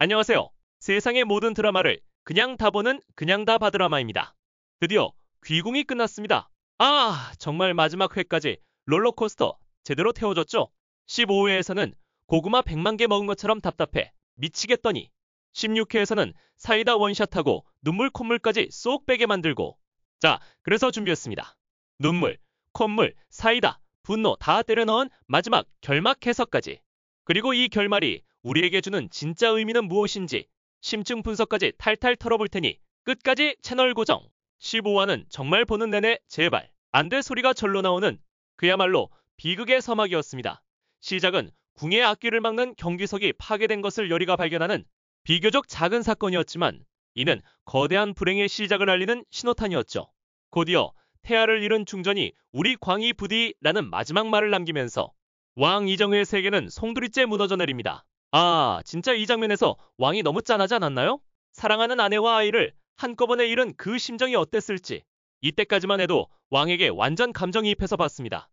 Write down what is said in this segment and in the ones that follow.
안녕하세요. 세상의 모든 드라마를 그냥 다 보는 그냥 다 봐드라마입니다. 드디어 귀궁이 끝났습니다. 정말 마지막 회까지 롤러코스터 제대로 태워줬죠? 15회에서는 고구마 100만 개 먹은 것처럼 답답해 미치겠더니 16회에서는 사이다 원샷하고 눈물 콧물까지 쏙 빼게 만들고 자, 그래서 준비했습니다. 눈물, 콧물, 사이다, 분노 다 때려 넣은 마지막 결막 해석까지. 그리고 이 결말이 우리에게 주는 진짜 의미는 무엇인지 심층 분석까지 탈탈 털어볼 테니 끝까지 채널 고정. 15화는 정말 보는 내내 제발 안 될 소리가 절로 나오는 그야말로 비극의 서막이었습니다. 시작은 궁의 앞길을 막는 경비석이 파괴된 것을 여리가 발견하는 비교적 작은 사건이었지만 이는 거대한 불행의 시작을 알리는 신호탄이었죠. 곧이어 태아를 잃은 중전이 우리 광희 부디라는 마지막 말을 남기면서 왕 이정의 세계는 송두리째 무너져 내립니다. 진짜 이 장면에서 왕이 너무 짠하지 않았나요? 사랑하는 아내와 아이를 한꺼번에 잃은 그 심정이 어땠을지. 이때까지만 해도 왕에게 완전 감정이입해서 봤습니다.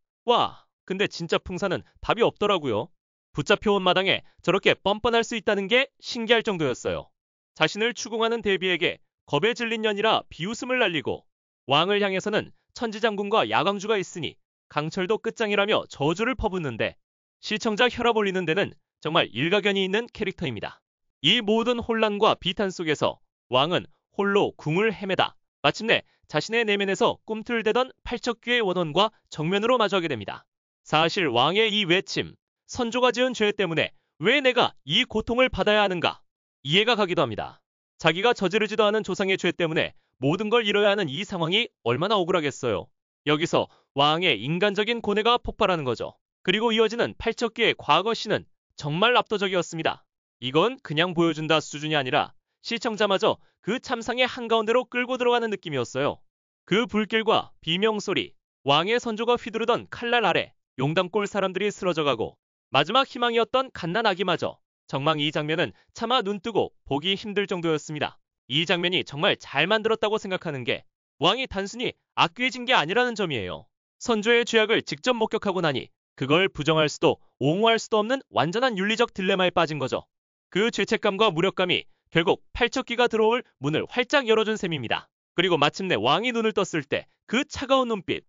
근데 진짜 풍사는 답이 없더라고요. 붙잡혀온 마당에 저렇게 뻔뻔할 수 있다는 게 신기할 정도였어요. 자신을 추궁하는 대비에게 겁에 질린 년이라 비웃음을 날리고 왕을 향해서는 천지장군과 야광주가 있으니 강철도 끝장이라며 저주를 퍼붓는데 시청자 혈압 올리는 데는 정말 일가견이 있는 캐릭터입니다. 이 모든 혼란과 비탄 속에서 왕은 홀로 궁을 헤매다 마침내 자신의 내면에서 꿈틀대던 팔척귀의 원혼과 정면으로 마주하게 됩니다. 사실 왕의 이 외침, 선조가 지은 죄 때문에 왜 내가 이 고통을 받아야 하는가 이해가 가기도 합니다. 자기가 저지르지도 않은 조상의 죄 때문에 모든 걸 잃어야 하는 이 상황이 얼마나 억울하겠어요. 여기서 왕의 인간적인 고뇌가 폭발하는 거죠. 그리고 이어지는 팔척귀의 과거 시는 정말 압도적이었습니다. 이건 그냥 보여준다 수준이 아니라 시청자마저 그 참상의 한가운데로 끌고 들어가는 느낌이었어요. 그 불길과 비명소리, 왕의 선조가 휘두르던 칼날 아래 용담골 사람들이 쓰러져가고 마지막 희망이었던 갓난아기마저 정말 이 장면은 차마 눈뜨고 보기 힘들 정도였습니다. 이 장면이 정말 잘 만들었다고 생각하는 게 왕이 단순히 악귀해진 게 아니라는 점이에요. 선조의 죄악을 직접 목격하고 나니 그걸 부정할 수도 옹호할 수도 없는 완전한 윤리적 딜레마에 빠진 거죠. 그 죄책감과 무력감이 결국 팔척귀가 들어올 문을 활짝 열어준 셈입니다. 그리고 마침내 왕이 눈을 떴을 때 그 차가운 눈빛.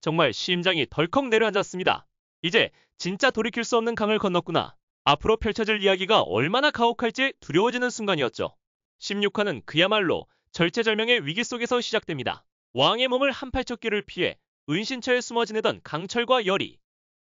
정말 심장이 덜컥 내려앉았습니다. 이제 진짜 돌이킬 수 없는 강을 건넜구나. 앞으로 펼쳐질 이야기가 얼마나 가혹할지 두려워지는 순간이었죠. 16화는 그야말로 절체절명의 위기 속에서 시작됩니다. 왕의 몸을 한 팔척귀를 피해 은신처에 숨어 지내던 강철과 열이,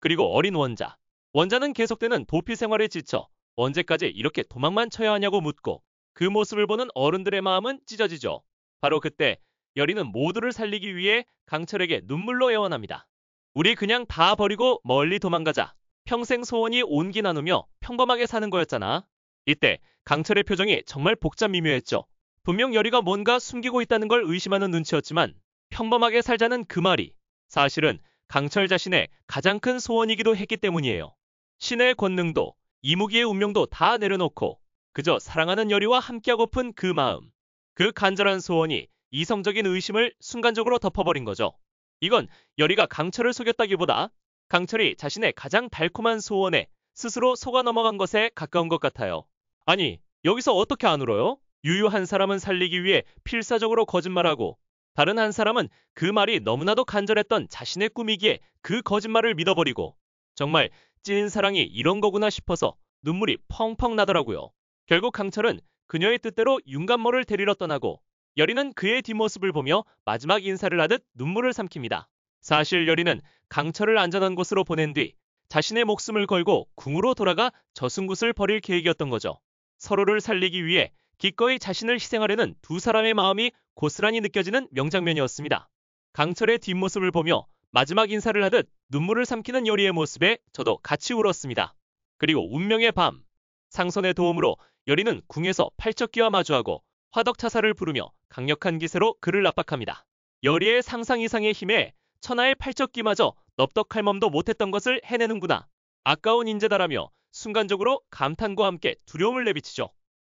그리고 어린 원자. 원자는 계속되는 도피 생활에 지쳐 언제까지 이렇게 도망만 쳐야 하냐고 묻고 그 모습을 보는 어른들의 마음은 찢어지죠. 바로 그때 열이는 모두를 살리기 위해 강철에게 눈물로 애원합니다. 우리 그냥 다 버리고 멀리 도망가자. 평생 소원이 온기 나누며 평범하게 사는 거였잖아. 이때 강철의 표정이 정말 복잡 미묘했죠. 분명 열이가 뭔가 숨기고 있다는 걸 의심하는 눈치였지만 평범하게 살자는 그 말이 사실은 강철 자신의 가장 큰 소원이기도 했기 때문이에요. 신의 권능도 이무기의 운명도 다 내려놓고 그저 사랑하는 열이와 함께하고픈 그 마음. 그 간절한 소원이 이성적인 의심을 순간적으로 덮어버린 거죠. 이건 열이가 강철을 속였다기보다 강철이 자신의 가장 달콤한 소원에 스스로 속아 넘어간 것에 가까운 것 같아요. 아니, 여기서 어떻게 안 울어요? 유유한 사람은 살리기 위해 필사적으로 거짓말하고 다른 한 사람은 그 말이 너무나도 간절했던 자신의 꿈이기에 그 거짓말을 믿어버리고 정말 찐 사랑이 이런 거구나 싶어서 눈물이 펑펑 나더라고요. 결국 강철은 그녀의 뜻대로 윤간모를 데리러 떠나고 열이는 그의 뒷모습을 보며 마지막 인사를 하듯 눈물을 삼킵니다. 사실 열이는 강철을 안전한 곳으로 보낸 뒤 자신의 목숨을 걸고 궁으로 돌아가 저승굿을 버릴 계획이었던 거죠. 서로를 살리기 위해 기꺼이 자신을 희생하려는 두 사람의 마음이 고스란히 느껴지는 명장면이었습니다. 강철의 뒷모습을 보며 마지막 인사를 하듯 눈물을 삼키는 열이의 모습에 저도 같이 울었습니다. 그리고 운명의 밤. 상선의 도움으로 열이는 궁에서 팔척귀와 마주하고 화덕차사를 부르며 강력한 기세로 그를 압박합니다. 열이의 상상 이상의 힘에 천하의 팔척귀마저 넙덕할 멈도 못했던 것을 해내는구나. 아까운 인재다라며 순간적으로 감탄과 함께 두려움을 내비치죠.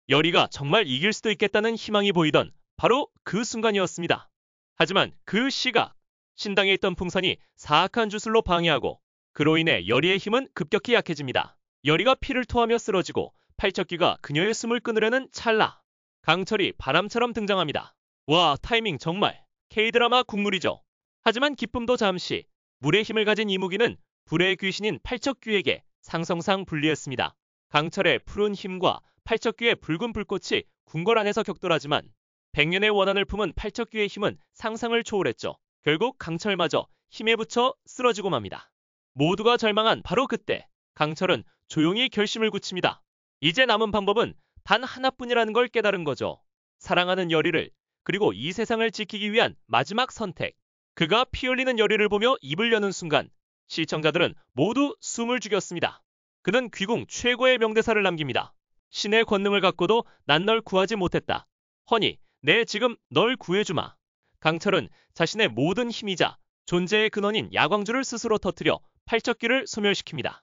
열이가 정말 이길 수도 있겠다는 희망이 보이던 바로 그 순간이었습니다. 하지만 그 시각, 신당에 있던 풍선이 사악한 주술로 방해하고 그로 인해 열이의 힘은 급격히 약해집니다. 열이가 피를 토하며 쓰러지고 팔척귀가 그녀의 숨을 끊으려는 찰나 강철이 바람처럼 등장합니다. 와, 타이밍 정말 K드라마 국룰이죠. 하지만 기쁨도 잠시. 물의 힘을 가진 이무기는 불의 귀신인 팔척귀에게 상성상 불리했습니다. 강철의 푸른 힘과 팔척귀의 붉은 불꽃이 궁궐 안에서 격돌하지만 백년의 원한을 품은 팔척귀의 힘은 상상을 초월했죠. 결국 강철마저 힘에 부쳐 쓰러지고 맙니다. 모두가 절망한 바로 그때 강철은 조용히 결심을 굳힙니다. 이제 남은 방법은 단 하나뿐이라는 걸 깨달은 거죠. 사랑하는 여리를, 그리고 이 세상을 지키기 위한 마지막 선택. 그가 피 흘리는 여리를 보며 입을 여는 순간 시청자들은 모두 숨을 죽였습니다. 그는 귀궁 최고의 명대사를 남깁니다. 신의 권능을 갖고도 난 널 구하지 못했다. 허니, 내 지금 널 구해주마. 강철은 자신의 모든 힘이자 존재의 근원인 야광주를 스스로 터뜨려 팔척귀를 소멸시킵니다.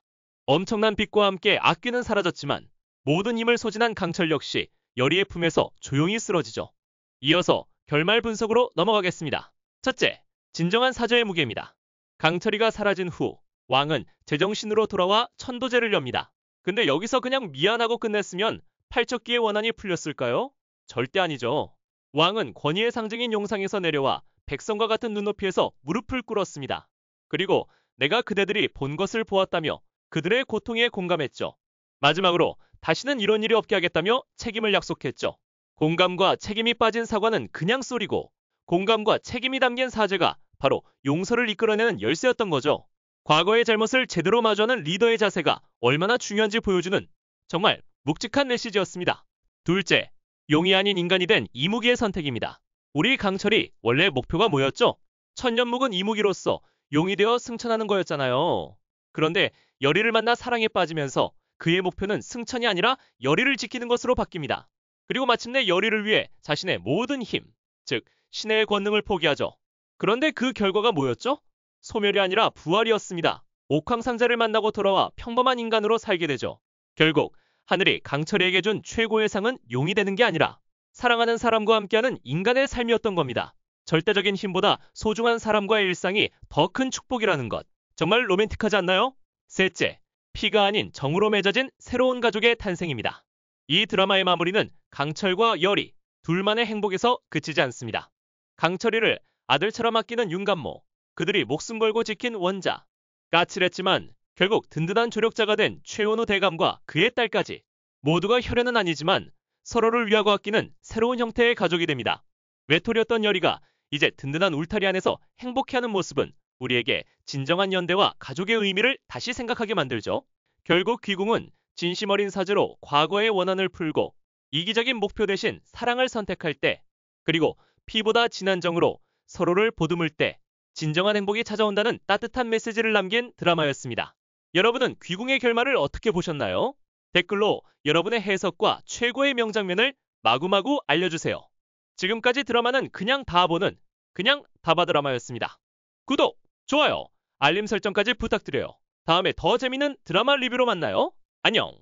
엄청난 빛과 함께 악귀는 사라졌지만 모든 힘을 소진한 강철 역시 여리의 품에서 조용히 쓰러지죠. 이어서 결말 분석으로 넘어가겠습니다. 첫째, 진정한 사죄의 무게입니다. 강철이가 사라진 후 왕은 제정신으로 돌아와 천도제를 엽니다. 근데 여기서 그냥 미안하고 끝냈으면 팔척귀의 원한이 풀렸을까요? 절대 아니죠. 왕은 권위의 상징인 용상에서 내려와 백성과 같은 눈높이에서 무릎을 꿇었습니다. 그리고 내가 그대들이 본 것을 보았다며 그들의 고통에 공감했죠. 마지막으로 다시는 이런 일이 없게 하겠다며 책임을 약속했죠. 공감과 책임이 빠진 사과는 그냥 쏘리고 공감과 책임이 담긴 사죄가 바로 용서를 이끌어내는 열쇠였던 거죠. 과거의 잘못을 제대로 마주하는 리더의 자세가 얼마나 중요한지 보여주는 정말 묵직한 메시지였습니다. 둘째, 용이 아닌 인간이 된 이무기의 선택입니다. 우리 강철이 원래 목표가 뭐였죠? 천년 묵은 이무기로서 용이 되어 승천하는 거였잖아요. 그런데 여리를 만나 사랑에 빠지면서 그의 목표는 승천이 아니라 여리를 지키는 것으로 바뀝니다. 그리고 마침내 여리를 위해 자신의 모든 힘, 즉 신의 권능을 포기하죠. 그런데 그 결과가 뭐였죠? 소멸이 아니라 부활이었습니다. 옥황상제를 만나고 돌아와 평범한 인간으로 살게 되죠. 결국 하늘이 강철이에게 준 최고의 상은 용이 되는 게 아니라 사랑하는 사람과 함께하는 인간의 삶이었던 겁니다. 절대적인 힘보다 소중한 사람과의 일상이 더 큰 축복이라는 것. 정말 로맨틱하지 않나요? 셋째, 피가 아닌 정으로 맺어진 새로운 가족의 탄생입니다. 이 드라마의 마무리는 강철과 여리, 둘만의 행복에서 그치지 않습니다. 강철이를 아들처럼 아끼는 윤간모, 그들이 목숨 걸고 지킨 원자, 까칠했지만 결국 든든한 조력자가 된 최원우 대감과 그의 딸까지 모두가 혈연은 아니지만 서로를 위하고 아끼는 새로운 형태의 가족이 됩니다. 외톨이였던 여리가 이제 든든한 울타리 안에서 행복해하는 모습은 우리에게 진정한 연대와 가족의 의미를 다시 생각하게 만들죠. 결국 귀궁은 진심 어린 사죄로 과거의 원한을 풀고 이기적인 목표 대신 사랑을 선택할 때, 그리고 피보다 진한 정으로 서로를 보듬을 때 진정한 행복이 찾아온다는 따뜻한 메시지를 남긴 드라마였습니다. 여러분은 귀궁의 결말을 어떻게 보셨나요? 댓글로 여러분의 해석과 최고의 명장면을 마구마구 알려주세요. 지금까지 드라마는 그냥 다 보는 그냥 다바 드라마였습니다. 구독, 좋아요, 알림 설정까지 부탁드려요. 다음에 더 재밌는 드라마 리뷰로 만나요. 안녕.